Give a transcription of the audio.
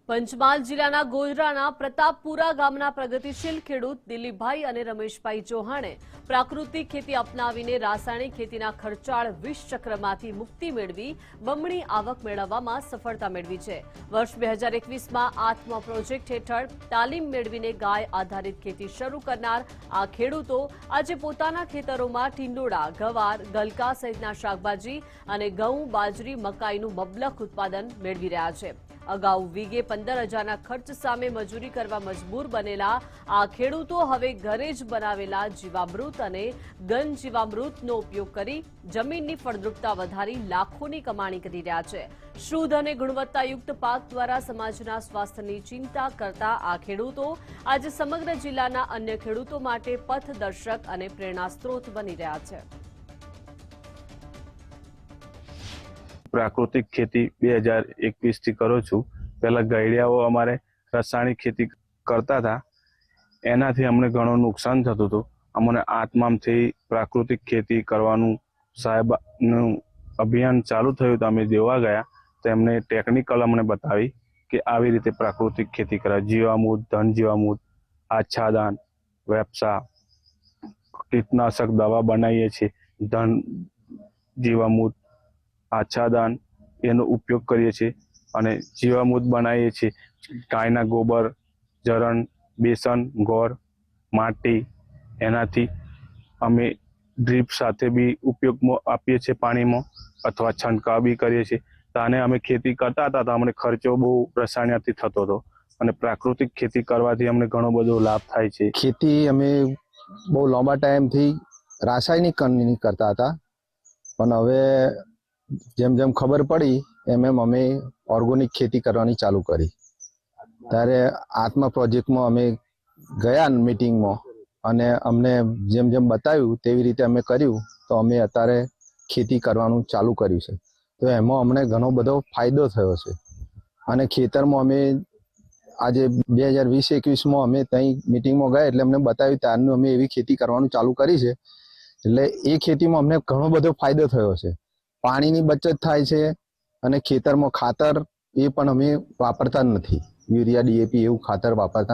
પંચમહાલ જિલ્લાના ગોધરાના પ્રતાપપુરા ગામના પ્રગતિશીલ ખેડૂત દિલીપભાઈ અને રમેશભાઈ ચૌહાણે પ્રાકૃતિક ખેતી અપનાવીને રાસાયણિક ખેતીના ખર્ચાળ 20 ચક્રમાંથી મુક્તિ મેળવી બમણી આવક મેળવવામાં સફળતા મેળવી છે। વર્ષ 2021માં આત્મા પ્રોજેક્ટ હેઠળ તાલીમ મેળવીને ગાય આધારિત ખેતી શરૂ કરનાર આ ખેડૂતો આજે પોતાના ખેતરોમાં ટીંડોળા, ગવાર, ગલકા સહિતના શાકભાજી અને ઘઉં, બાજરી, મકાઈનું મબલખ ઉત્પાદન મેળવી રહ્યા છે। અગાઉ વીઘે 15,000ના ખર્ચ સામે મજૂરી કરવા મજબૂર બનેલા આ ખેડૂતો હવે ઘરે જ બનાવેલા જીવામૃત અને ઘન જીવામૃતનો ઉપયોગ કરી જમીનની ફળદ્રુપતા વધારી લાખોની કમાણી કરી રહ્યા છે। શુદ્ધ અને ગુણવત્તાયુક્ત પાક દ્વારા સમાજના સ્વાસ્થ્યની ચિંતા કરતા આ ખેડૂતો આજે સમગ્ર જિલ્લાના અન્ય ખેડૂતો માટે પથદર્શક અને પ્રેરણા સ્ત્રોત બની રહ્યા છે। प्राकृतिक खेती 2021 થી करो छू। पहला गैडियाओ अमारे रासायनिक खेती करता था, एनाथी अमने घणो नुकसान थतुं हतुं। अमने आत्मामांथी प्राकृतिक खेती करवानुं साहेबनुं अभियान चालू थयुं तो अमे जोवा गया तो एमणे टेक्निकल अमने बतावी कि आवी रीते प्राकृतिक खेती कराय। जीवामृत, धन जीवामृत, आच्छादन, वेपसा, कीटनाशक दवा बनावीए छीए। धन जीवामृत, आच्छादन एनो उपयोग करीए छीए अने जीवामृत बनावीए छीए। गायना गोबर, जरण, बेसन, गोर, माटी एनाथी अमे ड्रीप साथे भी उपयोग में आपीए छीए, पाणी में अथवा छंटकाव भी करीए छीए। तो आने अमे खेती करता हता तो अमने खर्चो बहु रसायणिकथी थतो हतो अने प्राकृतिक खेती करवाथी अमने घणो बधो लाभ थाय छे। खेती अमे बहु लांबा टाइम थी रासायनिक करता हता, पण हवे जेम जेम खबर पड़ी एम एम अमे ऑर्गेनिक खेती करवानी चालू करी। त्यारे आत्मा प्रोजेक्ट में अमे गया मीटिंग में अने अमने जेम जेम बताव्युं तेवी रीते अमे कर्युं तो अमे अत्यारे खेती करवानुं चालू कर्युं छे। तो एमां अमने घणो बधो फायदो थयो छे अने खेतरमां अमे आज 2020-21 में अमे तई मीटिंग में गया एटले अमने बताव्युं त्यारनुं अमे एवी खेती करवानुं चालू करी छे। एटले ए खेतीमां अमने घणो बधो फायदो थयो छे। पाणीनी बचत थाय छे अने खेतरमां खातर ए पण अमे वापरता नथी। यूरिया, DAP एवुं खातर वापरता नथी।